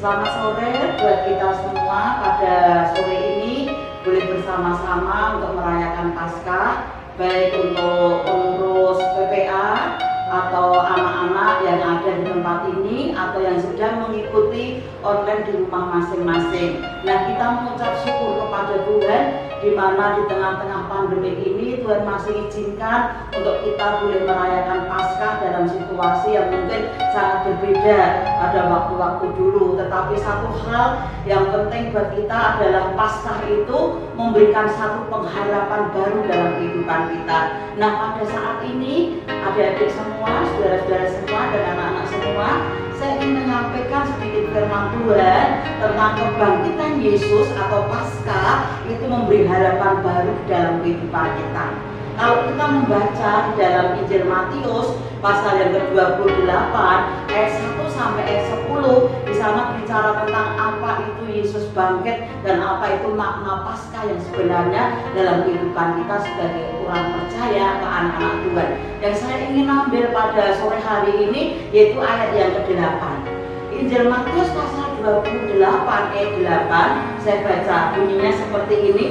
Selamat sore buat kita semua. Pada sore ini boleh bersama-sama untuk merayakan Paskah, baik untuk pengurus PPA atau anak-anak yang ada di tempat ini atau yang sedang mengikuti online di rumah masing-masing. Nah, kita mengucap syukur kepada Tuhan di mana di tengah-tengah pandemi ini Tuhan masih izinkan untuk kita boleh merayakan Paskah dalam situasi yang mungkin sangat berbeda pada waktu-waktu dulu. Tetapi satu hal yang penting buat kita adalah Paskah itu memberikan satu pengharapan baru dalam kehidupan kita. Nah, pada saat ini adik-adik semua, saudara-saudara semua, dan anak-anak semua, saya ingin menyampaikan sedikit firman Tuhan tentang kebangkitan Yesus atau Paskah itu memberi harapan baru dalam kehidupan kita. Kalau kita membaca di dalam Injil Matius pasal yang ke-28 ayat 1 sampai ayat 10, di sana bicara tentang apa itu Yesus bangkit dan apa itu makna Paskah yang sebenarnya dalam kehidupan kita sebagai orang percaya ke anak-anak Tuhan. Yang saya ingin ambil pada sore hari ini yaitu ayat yang ke-8. Injil Matius pasal 28 ayat 8, saya baca bunyinya seperti ini.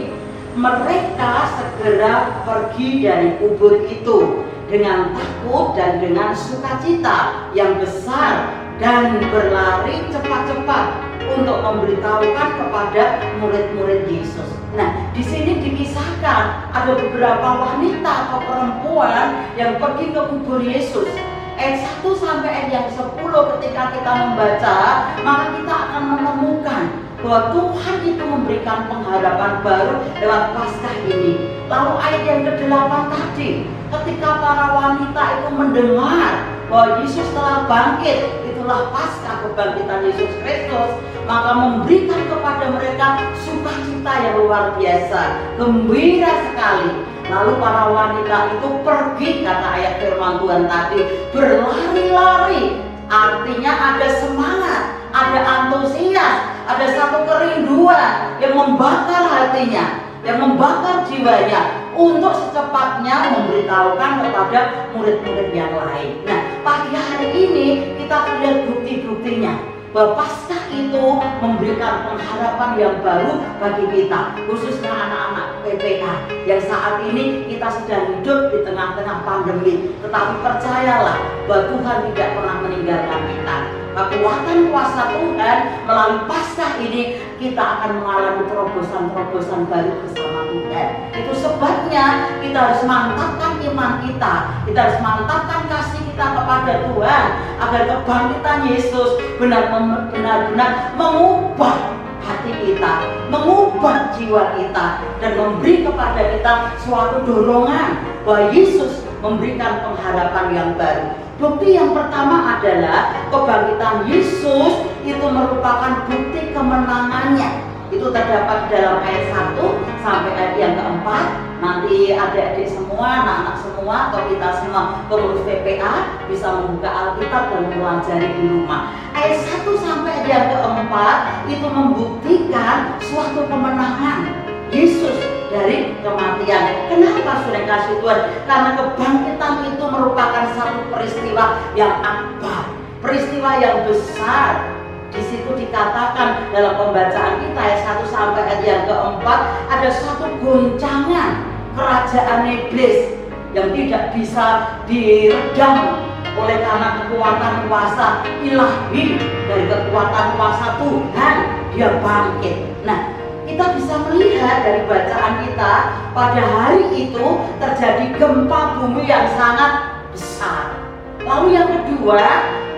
Mereka segera pergi dari kubur itu dengan takut dan dengan sukacita yang besar dan berlari cepat-cepat untuk memberitahukan kepada murid-murid Yesus. Nah, di sini dikisahkan ada beberapa wanita atau perempuan yang pergi ke kubur Yesus. Ayat 1 sampai ayat yang 10 ketika kita membaca, maka kita akan menemukan bahwa Tuhan itu memberikan pengharapan baru lewat Paskah ini. Lalu ayat yang ke-8 tadi, ketika para wanita itu mendengar bahwa Yesus telah bangkit, itulah Paskah kebangkitan Yesus Kristus, maka memberikan kepada mereka sukacita yang luar biasa, gembira sekali. Lalu para wanita itu pergi, kata ayat firman Tuhan tadi, berlari-lari. Artinya ada semangat, ada antusias, ada satu kerinduan yang membakar hatinya, yang membakar jiwanya untuk secepatnya memberitahukan kepada murid-murid yang lain. Nah, pagi hari ini kita akan lihat bukti-buktinya bahwa Paskah itu memberikan pengharapan yang baru bagi kita, khususnya anak-anak PPA yang saat ini kita sedang hidup di tengah-tengah pandemi. Tetapi percayalah bahwa Tuhan tidak pernah meninggalkan kita. Kekuatan kuasa Tuhan melalui Paskah ini kita akan mengalami terobosan-terobosan baru bersama Tuhan. Itu sebabnya kita harus mantapkan iman kita, kita harus mantapkan kasih kita kepada Tuhan agar kebangkitan Yesus benar-benar mengubah hati kita, mengubah jiwa kita, dan memberi kepada kita suatu dorongan bahwa Yesus memberikan pengharapan yang baru. Bukti yang pertama adalah kebangkitan Yesus itu merupakan bukti kemenangannya. Itu terdapat di dalam ayat 1 sampai ayat yang keempat. Nanti adik-adik semua, anak-anak semua, atau kita semua pengurus PPA bisa membuka Alkitab dan mempelajari di rumah. Ayat 1 sampai ayat yang keempat itu membuktikan suatu kemenangan Yesus dari kematian. Kenapa sudah kasih Tuhan? Karena kebangkitan itu merupakan satu peristiwa yang akbar, peristiwa yang besar. Di situ dikatakan dalam pembacaan kita ayat 1 sampai ayat yang keempat, ada suatu goncangan kerajaan iblis yang tidak bisa diredam oleh karena kekuatan kuasa ilahi, dari kekuatan kuasa Tuhan dia bangkit. Nah, kita bisa melihat dari bacaan kita pada hari itu terjadi gempa bumi yang sangat besar. Lalu yang kedua,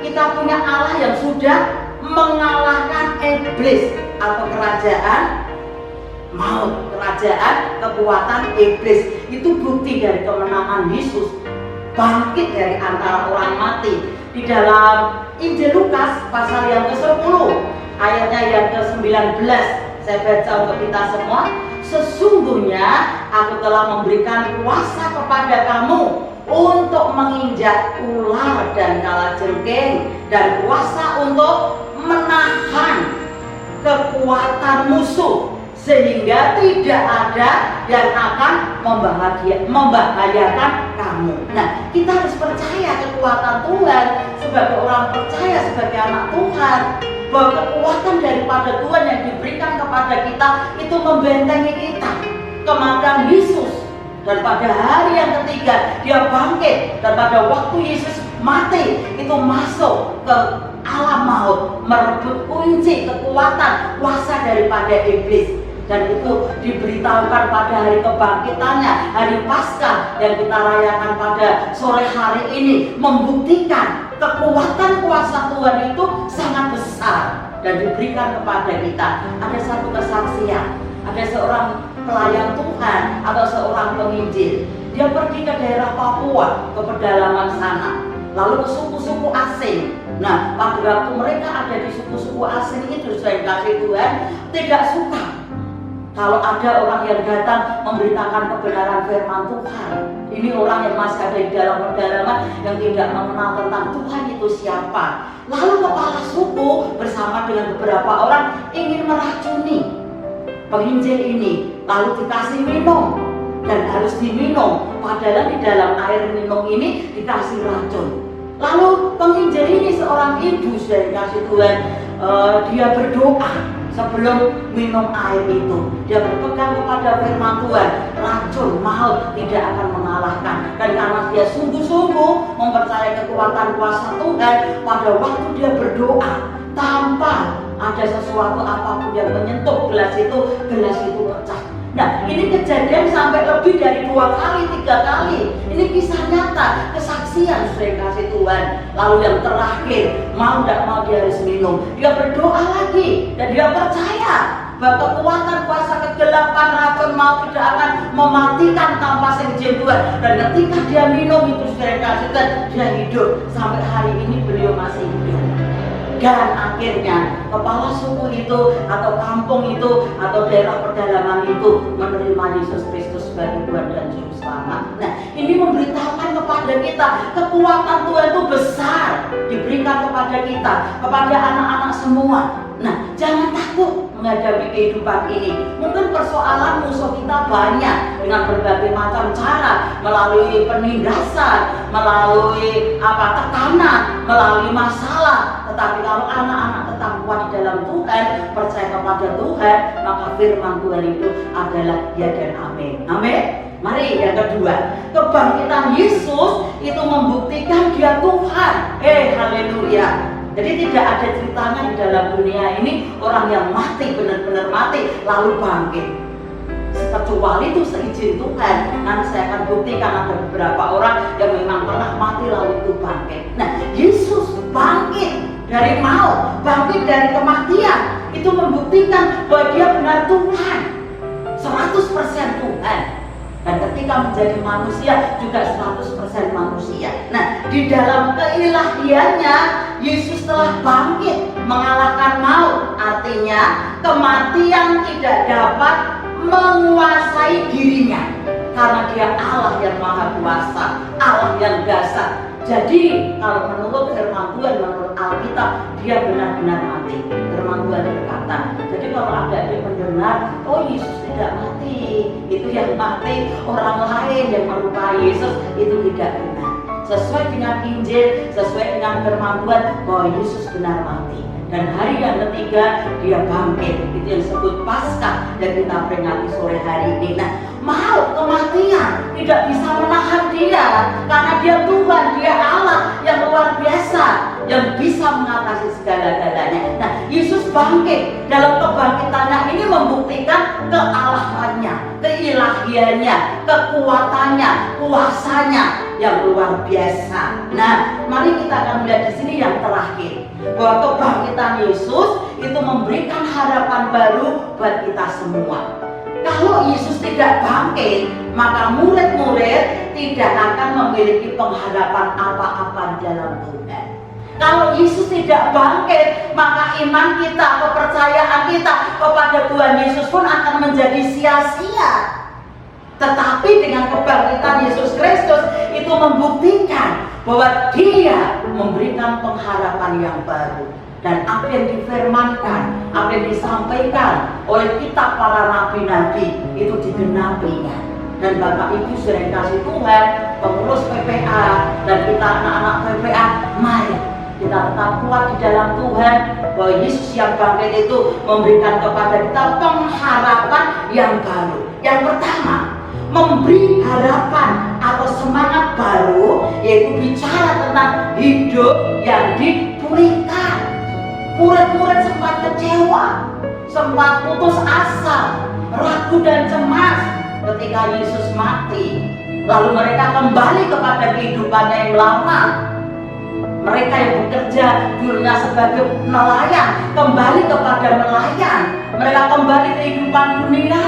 kita punya Allah yang sudah mengalahkan iblis atau kerajaan maut, kerajaan kekuatan iblis. Itu bukti dari kemenangan Yesus bangkit dari antara orang mati. Di dalam Injil Lukas pasal yang ke-10 ayatnya yang ke-19, saya baca untuk kita semua. Sesungguhnya aku telah memberikan kuasa kepada kamu untuk menginjak ular dan kalajengking, dan kuasa untuk menahan kekuatan musuh, sehingga tidak ada yang akan membahayakan kamu. Nah, kita harus percaya kekuatan Tuhan sebagai orang percaya, sebagai anak Tuhan, bahwa kekuatan daripada Tuhan yang diberikan kepada kita itu membentengi kita. Kematian Yesus, dan pada hari yang ketiga dia bangkit, dan pada waktu Yesus mati itu masuk ke alam maut, merebut kunci kekuatan kuasa daripada iblis. Dan itu diberitahukan pada hari kebangkitannya, hari Paskah yang kita rayakan pada sore hari ini, membuktikan kekuatan kuasa Tuhan itu sangat besar dan diberikan kepada kita. Ada satu kesaksian, ada seorang pelayan Tuhan atau seorang penginjil, dia pergi ke daerah Papua, ke pedalaman sana, lalu ke suku-suku asing. Nah, pada waktu mereka ada di suku-suku asing itu, saya kasih Tuhan tidak suka kalau ada orang yang datang memberitakan kebenaran firman Tuhan. Ini orang yang masih ada di dalam pedalaman yang tidak mengenal tentang Tuhan itu siapa. Lalu kepala suku bersama dengan beberapa orang ingin meracuni penginjil ini, lalu dikasih minum dan harus diminum, padahal di dalam air minum ini dikasih racun. Lalu penginjil ini seorang ibu, sudah dikasih Tuhan, dia berdoa sebelum minum air itu. Dia berpegang kepada firman Tuhan, racun maut tidak akan mengalahkan. Dan karena dia sungguh-sungguh mempercayai kekuatan kuasa Tuhan, pada waktu dia berdoa tanpa ada sesuatu apapun yang menyentuh gelas itu pecah. Nah, ini kejadian sampai lebih dari 2 kali, 3 kali. Ini kisah nyata, kesaksian sudah kasih Tuhan. Lalu yang terakhir, mau tidak mau dia harus minum. Dia berdoa lagi dan dia percaya bahwa kekuatan kuasa kegelapan racun maut tidak akan mematikan tanpa seizin Tuhan. Dan ketika dia minum itu sudah kasih Tuhan, dia hidup. Sampai hari ini beliau masih hidup. Dan akhirnya kepala suku itu atau kampung itu atau daerah pedalaman itu menerima Yesus Kristus sebagai Tuhan dan Juru Selamat. Nah, ini memberitahukan kepada kita kekuatan Tuhan itu besar diberikan kepada kita, kepada anak-anak semua. Nah, jangan takut menghadapi kehidupan ini. Mungkin persoalan musuh kita banyak dengan berbagai macam cara, melalui penindasan, melalui tekanan, melalui masalah. Tetapi kalau anak-anak tetap kuat di dalam Tuhan, percaya kepada Tuhan, maka firman Tuhan itu adalah ya dan amin. Amin. Mari yang kedua, kebangkitan Yesus itu membuktikan dia Tuhan. Haleluya. Jadi tidak ada ceritanya di dalam dunia ini orang yang mati, benar-benar mati lalu bangkit. Kecuali itu seizin Tuhan. Nanti saya akan buktikan ada beberapa orang yang memang pernah mati lalu itu bangkit. Nah, Yesus bangkit dari maut, bangkit dari kematian. Itu membuktikan bahwa dia benar Tuhan, 100% Tuhan. Dan ketika menjadi manusia juga 100% manusia. Nah, di dalam keilahiannya Yesus telah bangkit mengalahkan maut. Artinya kematian tidak dapat menguasai dirinya, karena dia Allah yang maha kuasa, Allah yang dasar. Jadi kalau menurut firman Tuhan, menurut Alkitab, dia benar-benar mati. Firman Tuhan berkata, jadi kalau ada yang mendengar, oh Yesus tidak mati, itu yang mati orang lain yang melukai Yesus, itu tidak benar. Sesuai dengan Injil, sesuai dengan firman Tuhan, bahwa Yesus benar mati. Dan hari yang ketiga dia bangkit, itu yang disebut Paskah dan kita peringati sore hari ini. Nah, maut, kematian tidak bisa menahan dia, karena dia Tuhan, dia Allah yang luar biasa, yang bisa mengatasi segala-galanya. Nah, Yesus bangkit. Dalam kebangkitannya ini membuktikan kealahannya, keilahiannya, kekuatannya, kuasanya yang luar biasa. Nah, mari kita akan melihat di sini yang terakhir, bahwa kebangkitan Yesus itu memberikan harapan baru buat kita semua. Kalau Yesus tidak bangkit, maka murid-murid tidak akan memiliki pengharapan apa-apa di dalam Tuhan. Kalau Yesus tidak bangkit, maka iman kita, kepercayaan kita kepada Tuhan Yesus pun akan menjadi sia-sia. Tetapi dengan kebangkitan Yesus Kristus itu membuktikan bahwa dia memberikan pengharapan yang baru. Dan apa yang difirmankan, apa yang disampaikan oleh kitab para nabi-nabi itu digenapinya. Dan Bapak Ibu sudah dikasih Tuhan, pengurus PPA dan kita anak-anak PPA, mari kita tetap kuat di dalam Tuhan, bahwa Yesus yang bangkit itu memberikan kepada kita pengharapan yang baru. Yang pertama, memberi harapan atau semangat baru, yaitu bicara tentang hidup yang dipulihkan. Murid-murid sempat kecewa, sempat putus asa, ragu dan cemas ketika Yesus mati. Lalu mereka kembali kepada kehidupannya yang lama. Mereka yang bekerja dulunya sebagai nelayan kembali kepada nelayan. Mereka kembali ke kehidupan dunia,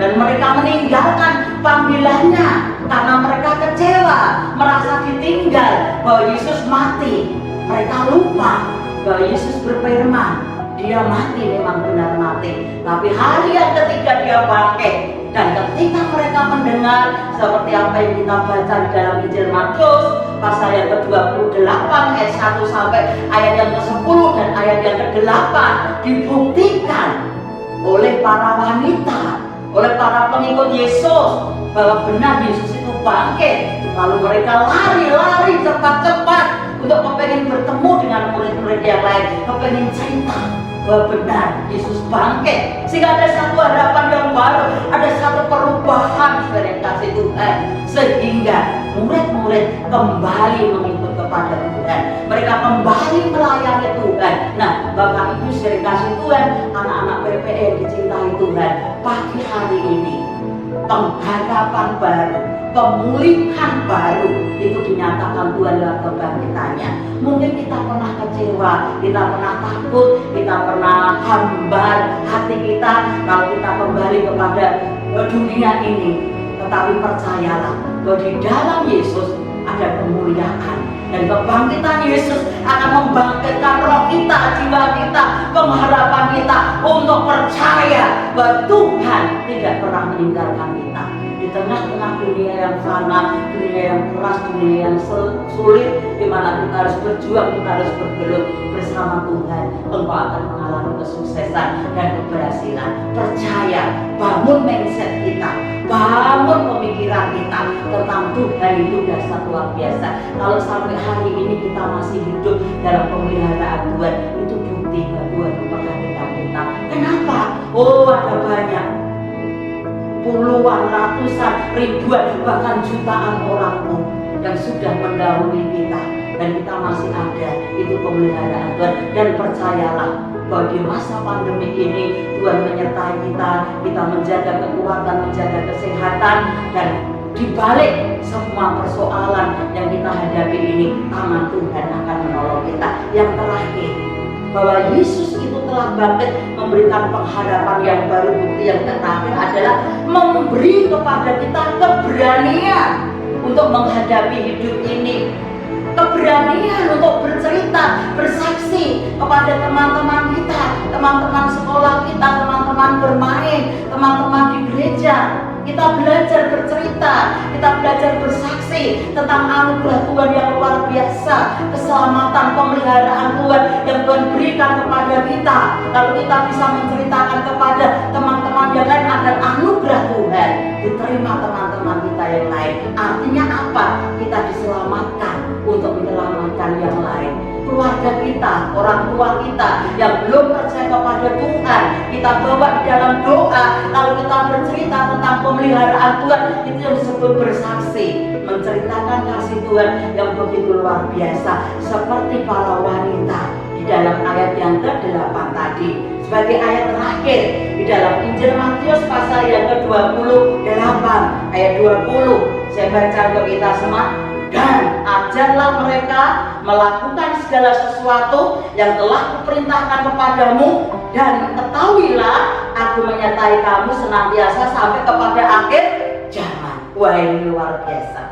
dan mereka meninggalkan panggilannya karena mereka kecewa, merasa ditinggal, bahwa Yesus mati. Mereka lupa bahwa Yesus berfirman, dia mati, memang benar mati, tapi hari yang ketiga dia bangkit. Dan ketika mereka mendengar seperti apa yang kita baca di dalam Injil Matius pasal yang ke-28 ayat 1 sampai ayat yang ke-10 dan ayat yang ke-8, dibuktikan oleh para wanita, oleh para pengikut Yesus, bahwa benar Yesus itu bangkit. Lalu mereka lari-lari cepat-cepat untuk kepengen bertemu dengan murid-murid yang lain, kepengen cerita bahwa benar Yesus bangkit, sehingga ada satu harapan yang baru, ada satu perubahan yang kasih Tuhan, sehingga murid-murid kembali mengikut kepada Tuhan, mereka kembali melayani Tuhan. Nah, Bapak Ibu sering kasih Tuhan, anak-anak PPE yang dicintai Tuhan, pagi hari ini pengharapan baru, pemulihan baru itu dinyatakan Tuhan dalam kebangkitannya. Mungkin kita pernah kecewa, kita pernah takut, kita pernah hambar hati kita kalau kita kembali kepada dunia ini. Tetapi percayalah bahwa di dalam Yesus ada kemuliaan, dan kebangkitan Yesus akan membangkitkan roh kita, jiwa kita, pengharapan kita untuk percaya bahwa Tuhan tidak pernah meninggalkan kita. Di tengah-tengah dunia yang fana, dunia yang keras, dunia yang sulit, di mana kita harus berjuang, kita harus bergelut bersama Tuhan, engkau akan mengalami kesuksesan dan keberhasilan. Percaya, bangun mindset kita, bangun pemikiran kita tentang Tuhan itu dasar luar biasa. Kalau sampai hari ini kita masih hidup dalam pemeliharaan Tuhan, itu bukti bahwa Tuhan memperhatikan kita. Kenapa? Oh, ada banyak, puluhan, ratusan, ribuan, bahkan jutaan orang pun yang sudah mendahului kita, dan kita masih ada. Itu pemeliharaan Tuhan. Dan percayalah bahwa di masa pandemi ini Tuhan menyertai kita, kita menjaga kekuatan, menjaga kesehatan, dan di balik semua persoalan yang kita hadapi ini, tangan Tuhan akan menolong kita. Yang terakhir, bahwa Yesus itu telah bangkit, memberikan pengharapan yang baru. Bukti yang terakhir adalah memberi kepada kita keberanian untuk menghadapi hidup ini, keberanian untuk bercerita, bersaksi kepada teman-teman kita, teman-teman sekolah kita, teman-teman bermain, teman-teman di gereja. Kita belajar bercerita, kita belajar bersaksi tentang anugerah Tuhan yang luar biasa, keselamatan, pemeliharaan Tuhan yang Tuhan berikan kepada kita. Lalu kita bisa menceritakan kepada teman-teman yang lain agar anugerah Tuhan diterima teman-teman kita yang lain. Artinya apa? Kita diselamatkan untuk menyelamatkan yang lain. Keluarga kita, orang tua kita yang belum percaya kepada Tuhan, kita bawa di dalam doa, lalu kita bercerita tentang pemeliharaan Tuhan. Itu yang disebut bersaksi, menceritakan kasih Tuhan yang begitu luar biasa, seperti para wanita di dalam ayat yang ke-8 tadi. Sebagai ayat terakhir di dalam Injil Matius pasal yang ke-28 ayat 20, saya baca untuk kita semua. Dan ajarlah mereka melakukan segala sesuatu yang telah kuperintahkan kepadamu, dan ketahuilah aku menyertai kamu senantiasa sampai kepada akhir zaman. Wah, ini luar biasa.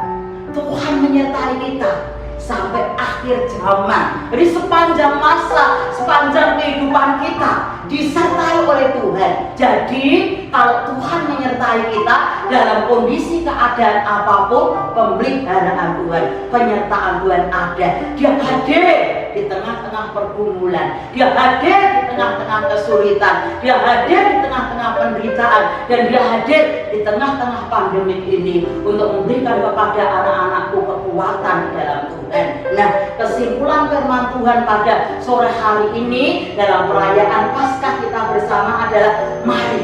Tuhan menyertai kita sampai akhir zaman. Jadi sepanjang masa, sepanjang kehidupan kita disertai oleh Tuhan. Jadi kalau Tuhan menyertai kita dalam kondisi keadaan apapun, pemeliharaan Tuhan, penyertaan Tuhan ada. Dia hadir di tengah-tengah pergumulan, Dia hadir di tengah-tengah kesulitan, Dia hadir di tengah-tengah penderitaan, dan Dia hadir di tengah-tengah pandemi ini untuk memberikan kepada anak-anakku kekuatan di dalam Tuhan. Nah, kesimpulan firman Tuhan pada sore hari ini dalam perayaan Paskah kita bersama adalah, mari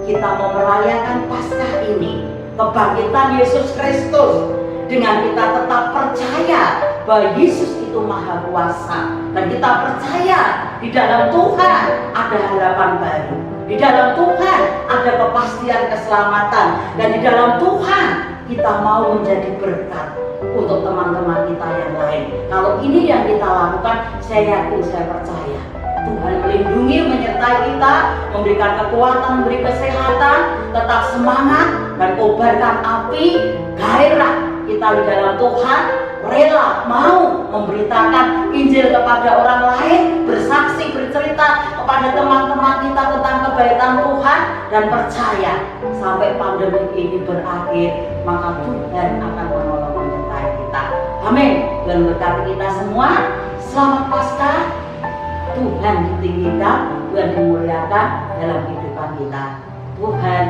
kita mau merayakan Paskah ini, kebangkitan Yesus Kristus, dengan kita tetap percaya bahwa Yesus itu Maha Kuasa, dan kita percaya di dalam Tuhan ada harapan baru, di dalam Tuhan ada kepastian keselamatan, dan di dalam Tuhan kita mau menjadi berkat untuk teman-teman kita yang lain. Kalau ini yang kita lakukan, saya yakin, saya percaya Tuhan melindungi, menyertai kita, memberikan kekuatan, memberi kesehatan, tetap semangat, dan kobarkan api gairah kita di dalam Tuhan, rela mau memberitakan Injil kepada orang lain, bersaksi, bercerita kepada teman-teman kita tentang kebaikan Tuhan, dan percaya sampai pandemi ini berakhir, maka Tuhan akan menolong menyertai kita. Amin. Dan berkati kita semua. Selamat Paskah. Tuhan ditinggikan, Tuhan dimuliakan dalam kehidupan kita. Tuhan